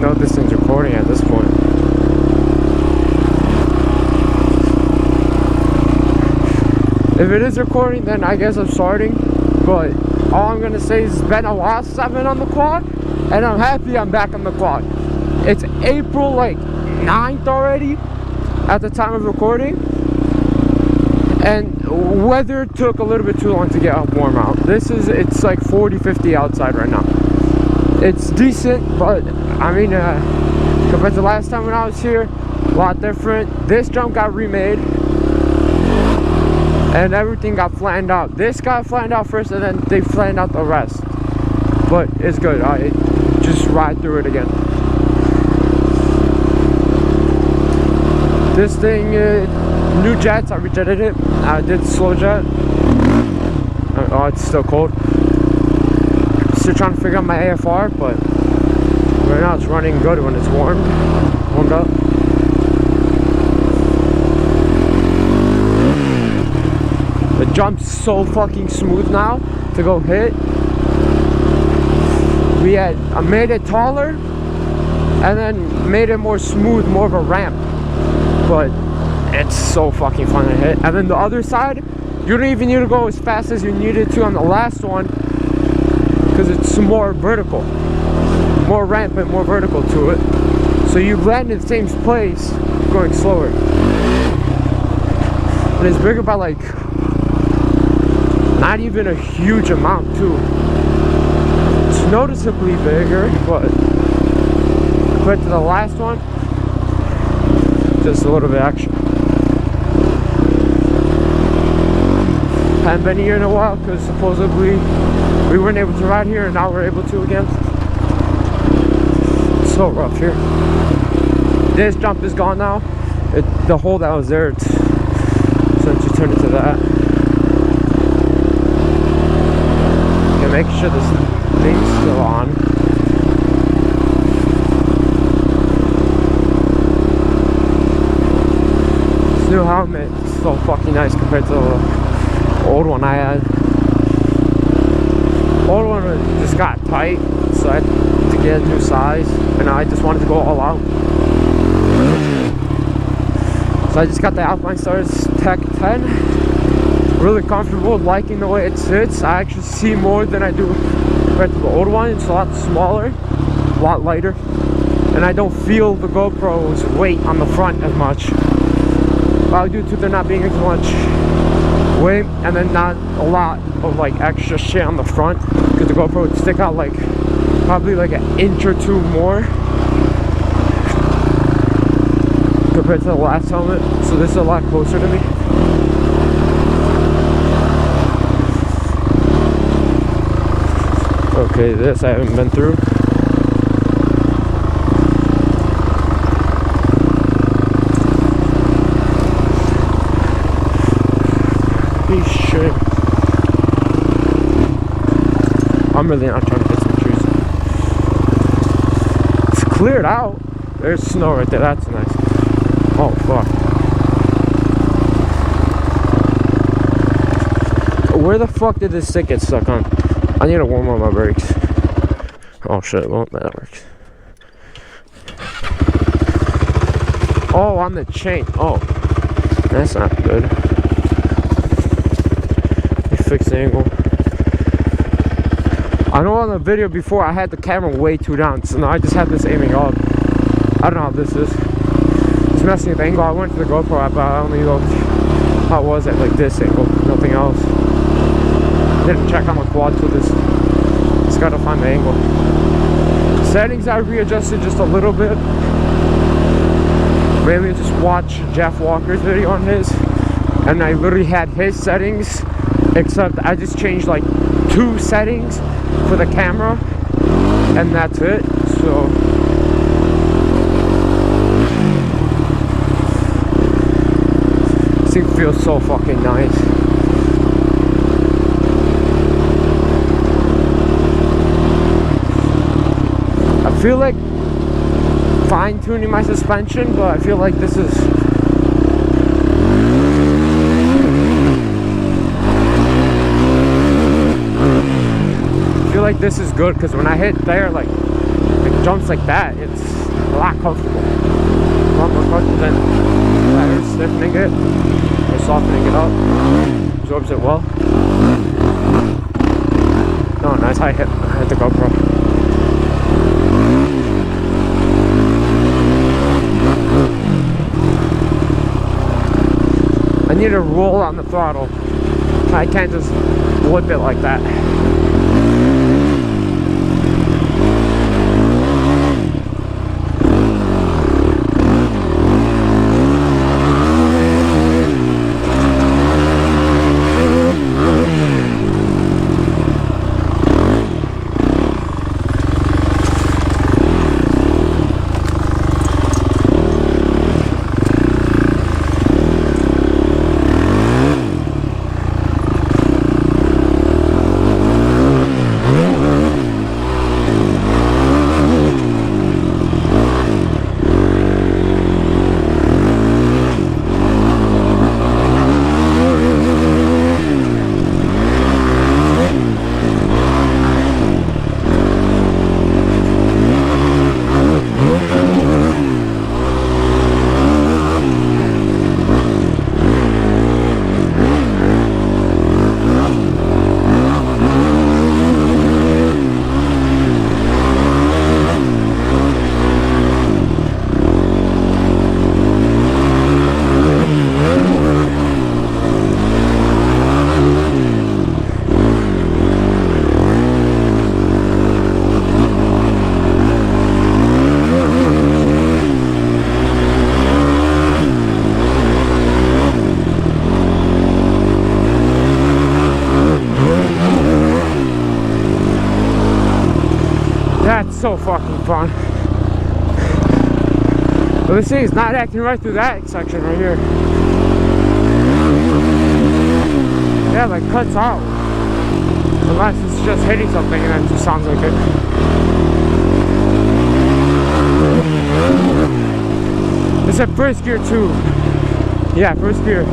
know this thing's recording at this point. If it is recording, then I guess I'm starting. But all I'm gonna say is it's been a while since I've been on the quad, and I'm happy I'm back on the quad. It's April like 9th already at the time of recording, and weather took a little bit too long to get warm out. It's like 40-50 outside right now. It's decent, but I mean, compared to last time when I was here, a lot different. This jump got remade and everything got flattened out. This got flattened out first, and then they flattened out the rest. But it's good. I just ride through it again. This thing, new jets, I rejetted it. I did slow jet. Oh, it's still cold. Still trying to figure out my AFR, but right now it's running good when it's warmed up. The jump's so fucking smooth now to go hit. I made it taller and then made it more smooth, more of a ramp. But it's so fucking fun to hit. And then the other side, you don't even need to go as fast as you needed to on the last one, because it's more vertical, more ramp and more vertical to it. So you land in the same place going slower. And it's bigger by like not even a huge amount too. It's noticeably bigger, but compared to the last one, just a little bit extra. Haven't been here in a while because supposedly we weren't able to ride here, and now we're able to again. It's so rough here. This jump is gone now. The hole that was there, since you turned it to that. Make sure this thing's still on. This new helmet is so fucking nice compared to the old one I had. Old one just got tight, so I had to get a new size, and I just wanted to go all out. So I just got the Alpine Stars Tech 10. Really comfortable, liking the way it sits. I actually see more than I do compared to the old one. It's a lot smaller, a lot lighter, and I don't feel the GoPro's weight on the front as much. Probably due to there not being as much weight, and then not a lot of like extra shit on the front, because the GoPro would stick out like probably like an inch or two more compared to the last helmet. So this is a lot closer to me. Okay, this I haven't been through. Shit. I'm really not trying to get some trees. It's cleared out. There's snow right there. That's nice. Oh fuck. Where the fuck did this stick get stuck on? I need to warm up my brakes. Oh shit, well that works. Oh, on the chain. Oh, that's not good. Fix the angle. I know on the video before I had the camera way too down, so now I just have this aiming up. I don't know how this is. It's messing with the angle. I went to the GoPro app, but I only looked how it was at like this angle, nothing else. Didn't check on my quad to this. Just gotta find the angle. Settings I readjusted just a little bit. Mainly just watch Jeff Walker's video on his, and I literally had his settings, except I just changed like 2 settings for the camera, and that's it. So this thing feels so fucking nice. I feel like fine-tuning my suspension, but I feel like this is good, because when I hit there, like the jumps like that, it's a lot comfortable. A lot more comfortable than stiffening it or softening it up. Absorbs it well. Oh, nice. I hit the GoPro. I need to roll on the throttle. I can't just whip it like that. That's so fucking fun. But let's see, it's not acting right through that section right here. Yeah, like cuts out. Unless it's just hitting something and then it just sounds like it. It's at first gear too. Yeah, first gear.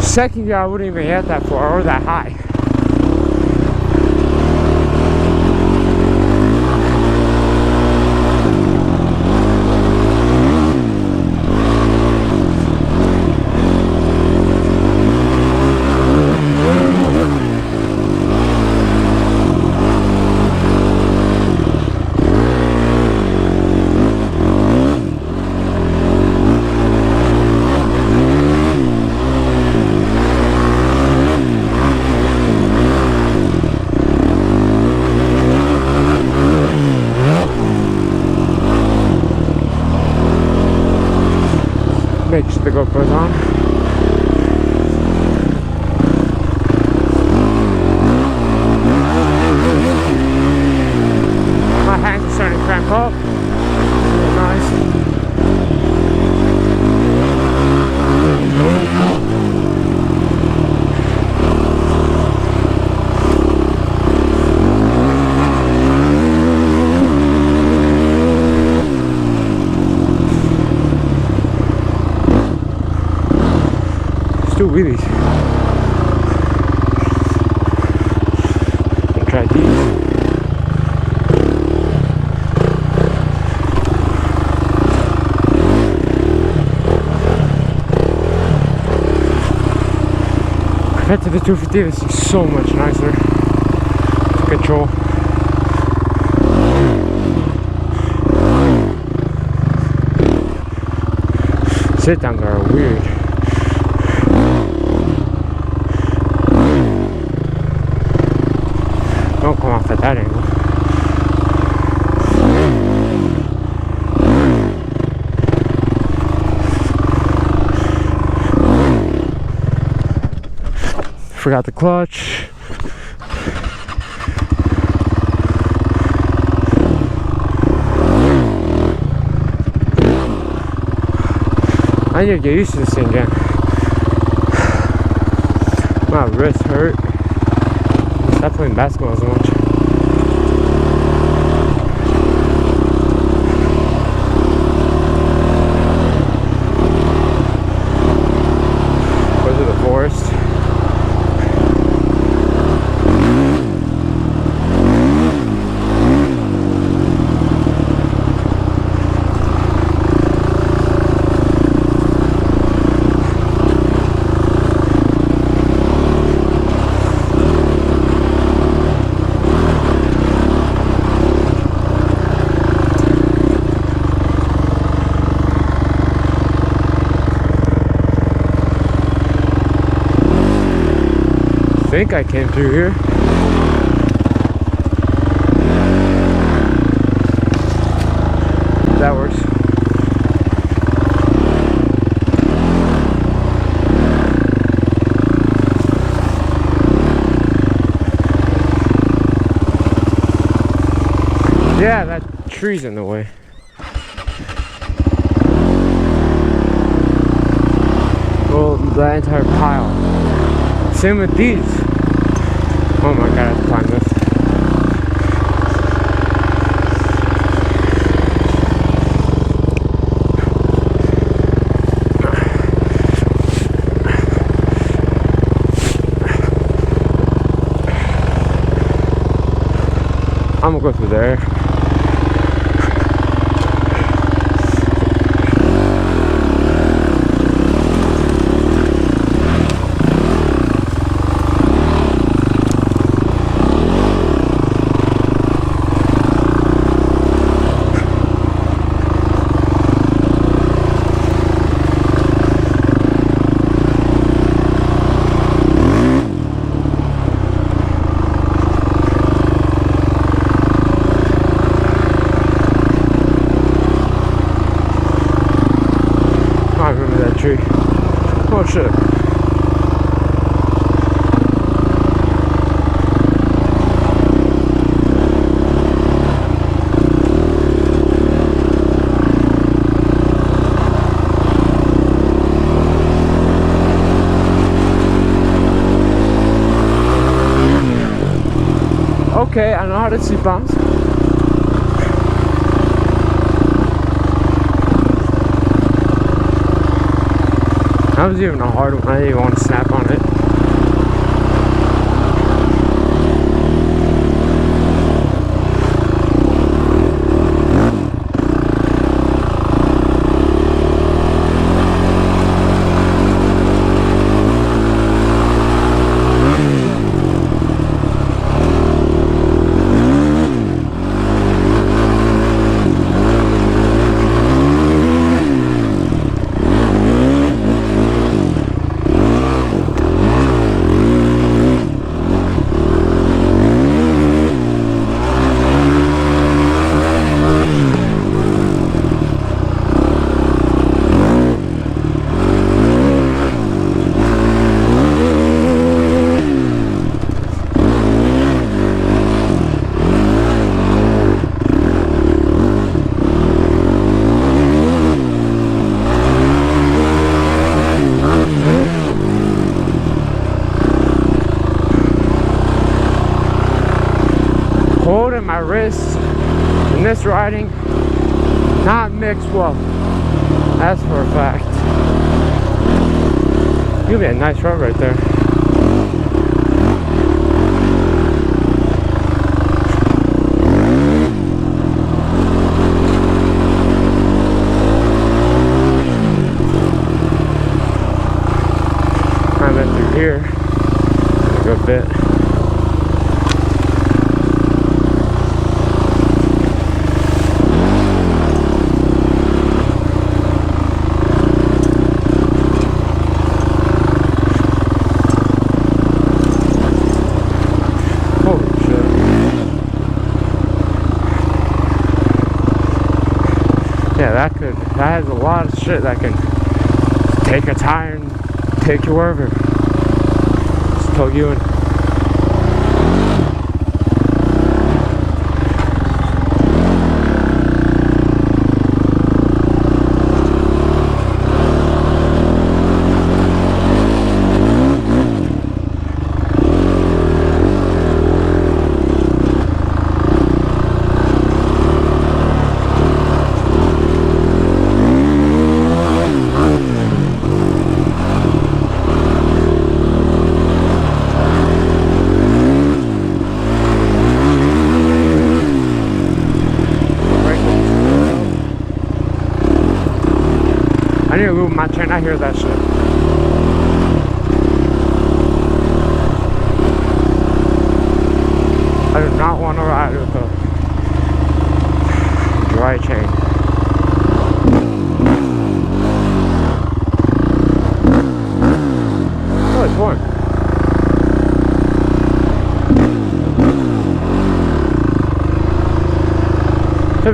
Second gear I wouldn't even hit that far or that high. Make sure the GoPro's on. My hands are starting to cramp up. Nice. Do wheelies. Try these. Compared to the 250, this is so much nicer to control. Sit downs are weird. Don't come off at that angle. Forgot the clutch. I need to get used to this thing again. My wrist hurt. Stop playing basketball so much. Go to the forest. think I came through here. That works. Yeah, that tree's in the way. Well, the entire pile. Same with these. Oh my god, I have to climb this. I'm gonna go through there. Tree. Oh shit. Okay, I know how to see bombs. That was even a hard one. I didn't even want to snap on it. Holding my wrist in this riding not mixed well. That's for a fact. You'll be a nice ride right there. I went through here a good bit. Yeah, that has a lot of shit that can take a tire and take you wherever. Just tow you in. I need to move my chain. I hear that shit. I do not want to ride with a dry chain. Oh, it's warm.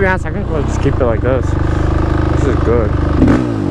be honest, I could just keep it like this. This is good.